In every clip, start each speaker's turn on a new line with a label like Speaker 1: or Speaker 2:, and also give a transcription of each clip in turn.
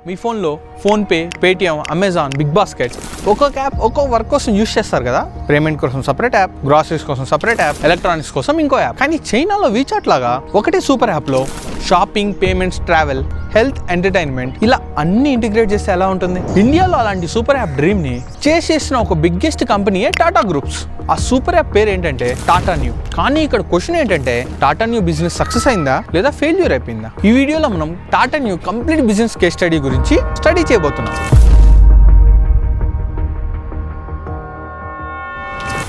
Speaker 1: మీ ఫోన్లో PhonePe, Paytm, Amazon, BigBasket ఒక్కొక్క app ఒక్కొక్క వర్క్ కోసం యూస్ చేస్తారు కదా. పేమెంట్ కోసం సపరేట్ యాప్, గ్రాసరీస్ కోసం సపరేట్ యాప్, ఎలక్ట్రానిక్స్ కోసం ఇంకో యాప్. కానీ చైనాలో వీచాట్ లాగా ఒకటే సూపర్ యాప్లో shopping, payments, travel, health, entertainment ఇలా అన్ని ఇంటిగ్రేట్ చేస్తే ఎలా ఉంటుంది? ఇండియాలో అలాంటి సూపర్ యాప్ డ్రీమ్ ని చేసిన ఒక బిగ్గెస్ట్ కంపెనీయే టాటా గ్రూప్స్. ఆ సూపర్ యాప్ పేరు ఏంటంటే టాటా న్యూ. కానీ ఇక్కడ క్వశ్చన్ ఏంటంటే టాటా న్యూ బిజినెస్ సక్సెస్ అయిందా లేదా ఫెయిల్యూర్ అయిపోయిందా? ఈ వీడియోలో మనం Tata new complete business case study గురించి స్టడీ చేయబోతున్నాం.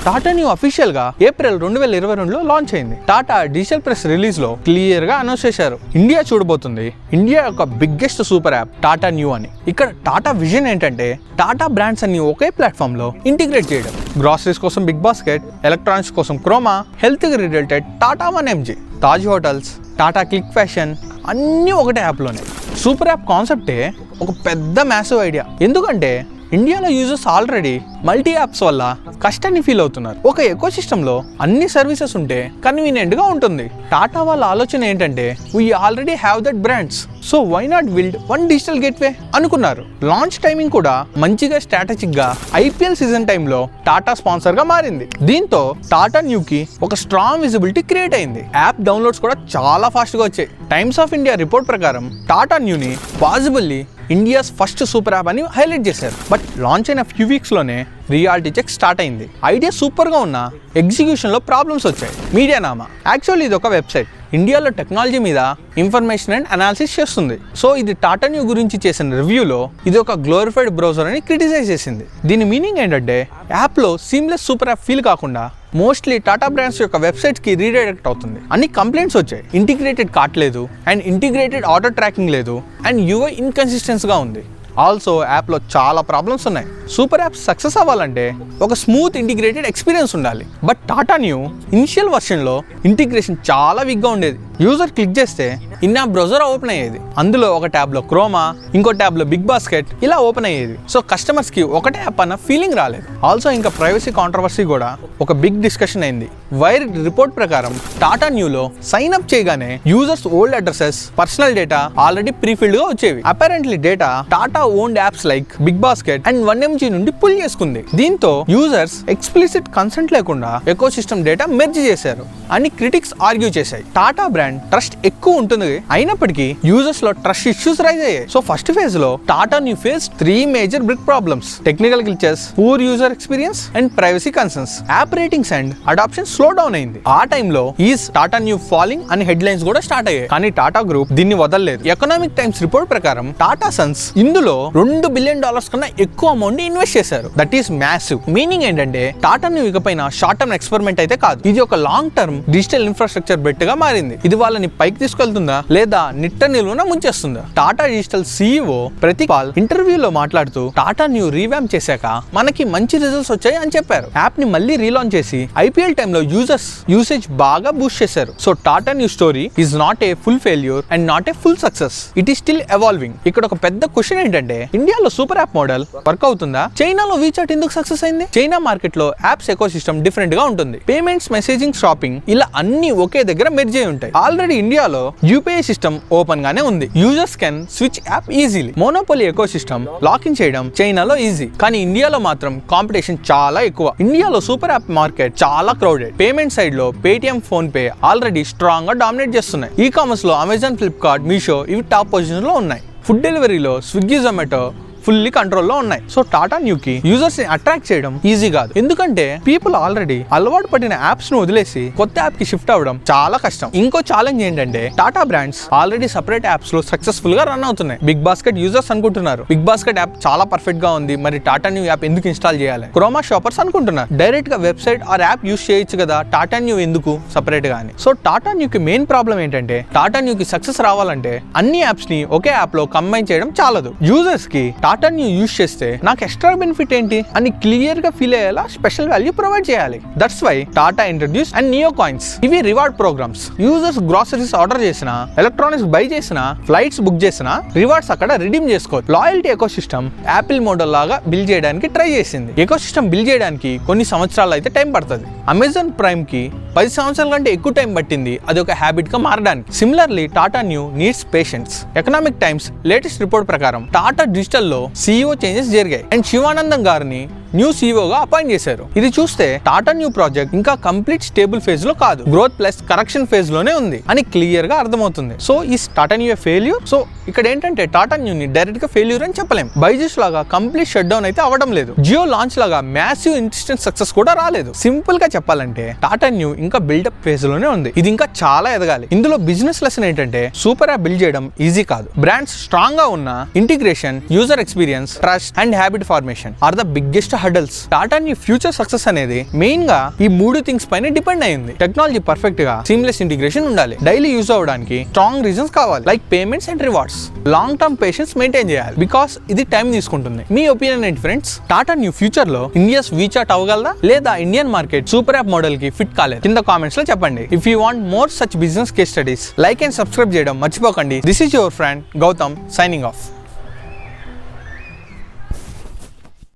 Speaker 1: టాటా న్యూ అఫీషియల్ గా ఏప్రిల్ 2022లో లాంచ్ అయింది. టాటా డిజిటల్ ప్రెస్ రిలీజ్ లో క్లియర్ గా అనౌన్స్ చేశారు, ఇండియా చూడబోతుంది ఇండియా యొక్క biggest super app Tata new అని. ఇక్కడ టాటా విజన్ ఏంటంటే టాటా బ్రాండ్స్ అన్ని ఒకే ప్లాట్ఫామ్ లో ఇంటిగ్రేట్ చేయడం. గ్రాసరీస్ కోసం బిగ్ బాస్కెట్, ఎలక్ట్రానిక్స్ కోసం క్రోమా, హెల్త్ కి related Tata 1mg, Taj hotels, Tata click fashion అన్నీ ఒకటే యాప్లోనే. సూపర్ యాప్ కాన్సెప్టే ఒక పెద్ద మ్యాసివ్ ఐడియా. ఎందుకంటే ఇండియాలో యూజర్స్ ఆల్రెడీ మల్టీ యాప్స్ వల్ల కష్టాన్ని ఫీల్ అవుతున్నారు. ఒక ఎకో సిస్టంలో అన్ని సర్వీసెస్ ఉంటే కన్వీనియంట్ గా ఉంటుంది. టాటా వాళ్ళ ఆలోచన ఏంటంటే we already have that brands, so why not build one digital gateway అనుకున్నారు. లాంచ్ టైమింగ్ కూడా మంచిగా స్ట్రాటజిక్ గా ఐపీఎల్ సీజన్ టైంలో టాటా స్పాన్సర్ గా మారింది. దీంతో టాటా న్యూ కి ఒక స్ట్రాంగ్ విజిబిలిటీ క్రియేట్ అయింది. యాప్ డౌన్లోడ్స్ కూడా చాలా ఫాస్ట్ గా వచ్చాయి. టైమ్స్ ఆఫ్ ఇండియా రిపోర్ట్ ప్రకారం టాటా న్యూని possibly India's first super app అని హైలైట్ చేశారు. బట్ లాంచ్ అయిన ఫ్యూ వీక్స్ లోనే రియాలిటీ చెక్ స్టార్ట్ అయింది. ఐడియా సూపర్ గా ఉన్న ఎగ్జిక్యూషన్ లో ప్రాబ్లమ్స్ వచ్చాయి. మీడియానామా యాక్చువల్లీ ఇది ఒక వెబ్సైట్, ఇండియాలో టెక్నాలజీ మీద ఇన్ఫర్మేషన్ అండ్ అనాలిసిస్ చేస్తుంది. సో ఇది టాటా న్యూ గురించి చేసిన రివ్యూలో ఇది ఒక గ్లోరిఫైడ్ బ్రౌజర్ అని క్రిటిసైజ్ చేసింది. దీని మీనింగ్ ఏంటంటే యాప్ లో సీమ్లెస్ సూపర్ యాప్ ఫీల్ కాకుండా మోస్ట్లీ టాటా బ్రాండ్స్ యొక్క వెబ్సైట్స్ కి రీడైరెక్ట్ అవుతుంది. అన్ని కంప్లైంట్స్ వచ్చాయి. ఇంటిగ్రేటెడ్ కార్ట్ లేదు, అండ్ ఇంటిగ్రేటెడ్ ఆర్డర్ ట్రాకింగ్ లేదు, అండ్ యూఐ ఇన్కన్సిస్టెన్స్ గా ఉంది. ఆల్సో యాప్లో చాలా ప్రాబ్లమ్స్ ఉన్నాయి. సూపర్ యాప్ సక్సెస్ అవ్వాలంటే ఒక స్మూత్ ఇంటిగ్రేటెడ్ ఎక్స్పీరియన్స్ ఉండాలి. బట్ టాటా న్యూ ఇనిషియల్ వర్షన్లో ఇంటిగ్రేషన్ చాలా వీక్గా ఉండేది. యూజర్ క్లిక్ చేస్తే ఇన్ యాప్ బ్రౌజర్ ఓపెన్ అయ్యేది. అందులో ఒక ట్యాబ్లో క్రోమా, ఇంకో ట్యాబ్లో బిగ్ బాస్కెట్ ఇలా ఓపెన్ అయ్యేది. సో కస్టమర్స్కి ఒకటే యాప్ అన్న ఫీలింగ్ రాలేదు. ఆల్సో ఇంకా ప్రైవసీ కాంట్రవర్సీ కూడా ఒక బిగ్ డిస్కషన్ అయింది. వైర్ రిపోర్ట్ ప్రకారం టాటా న్యూలో సైన్ అప్ చేయగానే users old addresses, personal data already prefilled గా వచ్చేవి. Apparently data Tata owned apps like BigBasket and 1mg నుండి పుల్ చేసుకుంది. దీంతో యూజర్స్ ఎక్స్ప్లిసిట్ కన్సెంట్ లేకుండా ఎకో సిస్టమ్ డేటా మెర్జ్ చేశారు అని క్రిటిక్స్ ఆర్గ్యూ చేశాయి. టాటా బ్రాండ్ ట్రస్ట్ ఎక్కువ ఉంటుంది, అయినప్పటికీ యూజర్స్ లో ట్రస్ట్ ఇష్యూస్ రైజ్ అయ్యాయి. సో ఫస్ట్ ఫేజ్ లో Tata Neu face 3 major big problems: technical glitches, poor user experience and privacy concerns. App ratings and adoption slow down అయింది. ఆ టైంలో ఈజ్ టాటా న్యూ ఫాలింగ్ అని హెడ్లైన్స్ కూడా స్టార్ట్ అయ్యాయి. కానీ టాటా గ్రూప్ దీన్ని వదలలేదు. ఎకనామిక్ టైమ్స్ రిపోర్ట్ ప్రకారం టాటా సన్స్ ఇందులో $2 బిలియన్ కన్నా ఎక్కువ అమౌంట్ ఇన్వెస్ట్ చేశారు. That is massive. మీనింగ్ ఏంటంటే టాటా న్యూ ఇకపైన షార్ట్ టర్మ్ ఎక్స్పెరిమెంట్ అయితే కాదు, ఇది ఒక long term digital infrastructure bet గా మారింది. ఇది వాళ్ళని పైకి తీసుకెళ్తుందా లేదా నిట్ట నిలువున ముంచేస్తుందా? టాటా డిజిటల్ CEO ప్రతీక్ పాల్ ఇంటర్వ్యూలో మాట్లాడుతూ టాటా న్యూ రీవ్యాంప్ చేశాక మనకి మంచి రిజల్ట్స్ వచ్చాయి అని చెప్పారు. యాప్ ని మళ్ళీ రీలాంచ్ చేసి IPL టైంలో యూజర్స్ యూసేజ్ బాగా బూస్ట్ చేశారు. So Tata new story is not a full failure and not a full success. It is still evolving. ఇక్కడ ఒక పెద్ద క్వశ్చన్ ఏంటంటే ఇండియాలో సూపర్ యాప్ మోడల్ వర్క్ అవుతుందా? చైనాలో వీచాట్ ఎందుకు సక్సెస్ అయింది? చైనా మార్కెట్ లో యాప్స్ ఎకో సిస్టమ్ డిఫరెంట్ గా ఉంటుంది. పేమెంట్స్, మెసేజింగ్, షాపింగ్ ఇలా అన్ని ఒకే దగ్గర మెర్జ్ అయి ఉంటాయి. ఆల్రెడీ ఇండియాలో UPI సిస్టమ్ ఓపెన్ గానే ఉంది. Users can switch app easily. Monopoly eco system lock-in చేయడం చైనాలో ఈజీ, కానీ ఇండియాలో మాత్రం కాంపిటీషన్ చాలా ఎక్కువ. ఇండియాలో సూపర్ యాప్ మార్కెట్ చాలా క్రౌడెడ్. పేమెంట్ సైడ్ లో Paytm, phone pay already strong గా డామినేట్ చేస్తున్నాయి. ఈ కామర్స్ లో అమెజాన్, ఫ్లిప్కార్ట్, మీషో ఇవి టాప్ పొజిషన్ లో ఉన్నాయి. ఫుడ్ డెలివరీలో స్విగ్గీ, జొమాటో ఫుల్లీ కంట్రోల్లో ఉన్నాయి. సో టాటా న్యూకి యూజర్స్ ని అట్రాక్ట్ చేయడం ఈజీ కాదు. ఎందుకంటే పీపుల్ ఆల్రెడీ అలవాటు పడిన యాప్స్ ను వదిలేసి కొత్త యాప్ కి షిఫ్ట్ అవ్వడం చాలా కష్టం. ఇంకో ఛాలెంజ్ ఏంటంటే Tata brands already separate apps లో సక్సెస్ఫుల్ గా రన్ అవుతున్నాయి. బిగ్ బాస్కెట్ యూజర్స్ అనుకుంటున్నారు బిగ్ బాస్కెట్ యాప్ చాలా పర్ఫెక్ట్ గా ఉంది, మరి టాటా న్యూ యాప్ ఎందుకు ఇన్స్టాల్ చేయాలి? క్రోమా షాపర్స్ అనుకుంటున్నారు డైరెక్ట్ గా వెబ్సైట్ ఆర్ యాప్ యూస్ చేయొచ్చు కదా, టాటా న్యూ ఎందుకు సపరేట్ గా అని. సో టాటా న్యూకి మెయిన్ ప్రాబ్లం ఏంటంటే టాటా న్యూకి సక్సెస్ రావాలంటే అన్ని యాప్స్ ని ఒకే యాప్ లో కంబైన్ చేయడం చాలదు. యూజర్స్ కి టాటా న్యూ యూస్ చేస్తే నాకు ఎక్స్ట్రా బెనిఫిట్ ఏంటి అని క్లియర్ గా ఫీల్ అయ్యేలా స్పెషల్ వాల్యూ ప్రొవైడ్ చేయాలి. That's why Tata introduce and Neu coins. ఇవి reward programs. Users groceries order చేసినా, ఎలక్ట్రానిక్స్ బై చేసినా, ఫ్లైట్స్ బుక్ చేసినా రివార్డ్స్ అక్కడ రిడీమ్ చేసుకోవచ్చు. Loyalty ecosystem Apple model లాగా బిల్డ్ చేయడానికి ట్రై చేసింది. ఎకో సిస్టమ్ బిల్డ్ చేయడానికి కొన్ని సంవత్సరాలు అయితే టైం పడుతుంది. అమెజాన్ ప్రైమ్ కి 10 సంవత్సరాల కంటే ఎక్కువ టైం పట్టింది అది ఒక హ్యాబిట్ గా మారడానికి. Similarly Tata new needs patience. Economic times latest report ప్రకారం టాటా డిజిటల్ లో CEO చేంజెస్ జరిగాయి అండ్ శివానందం గారిని న్యూ CEO గా అపాయింట్ చేశారు. ఇది చూస్తే టాటా న్యూ ప్రాజెక్ట్ ఇంకా కంప్లీట్ స్టేబుల్ ఫేజ్ లో కాదు, గ్రోత్ ప్లస్ కరెక్షన్ ఫేజ్ లోనే ఉంది అని క్లియర్ గా అర్థమవుతుంది. సో ఈ టాటా న్యూ ఫెయిల్యూర్? సో ఇక్కడ ఏంటంటే టాటా న్యూని డైరెక్ట్ గా ఫెయిల్యూర్ అని చెప్పలేం. బైజూస్ లాగా కంప్లీట్ షట్ డౌన్ అయితే అవ్వడం లేదు. జియో లాంచ్ లాగా మ్యాసివ్ ఇన్స్టెంట్ సక్సెస్ కూడా రాలేదు. సింపుల్ గా చెప్పాలంటే టాటా న్యూ ఇంకా బిల్డప్ ఫేజ్ లోనే ఉంది. ఇది ఇంకా చాలా ఎదగాలి. ఇందులో బిజినెస్ లెసన్ ఏంటంటే సూపర్ యాప్ బిల్డ్ చేయడం ఈజీ కాదు. బ్రాండ్స్ స్ట్రాంగ్ గా ఉన్న integration, user experience, trust and habit formation are the biggest hurdles. Tata Neu future success అనేది మెయిన్ గా ఈ 3 థింగ్స్ పైన డిపెండ్ అయింది. టెక్నాలజీ పర్ఫెక్ట్ గా సీమ్లెస్ ఇంటిగ్రేషన్ ఉండాలి. డైలీ యూజ్ అవడానికి స్ట్రాంగ్ రీజన్స్ కావాలి like payments and rewards. Long term patience maintain చేయాలి బికాస్ ఇది టైం తీసుకుంటుంది. మీ ఒపీనియన్ ఏంటి ఫ్రెండ్స్? టాటా న్యూ ఫ్యూచర్ లో ఇండియాస్ వీచాట్ అవ్వగలదా లేదా Indian market super app model కి ఫిట్ కాలేదు? కింద కామెంట్స్ లో చెప్పండి. If you want more such business case studies, like and subscribe చేయడం మర్చిపోకండి. This is your friend Gautam signing of.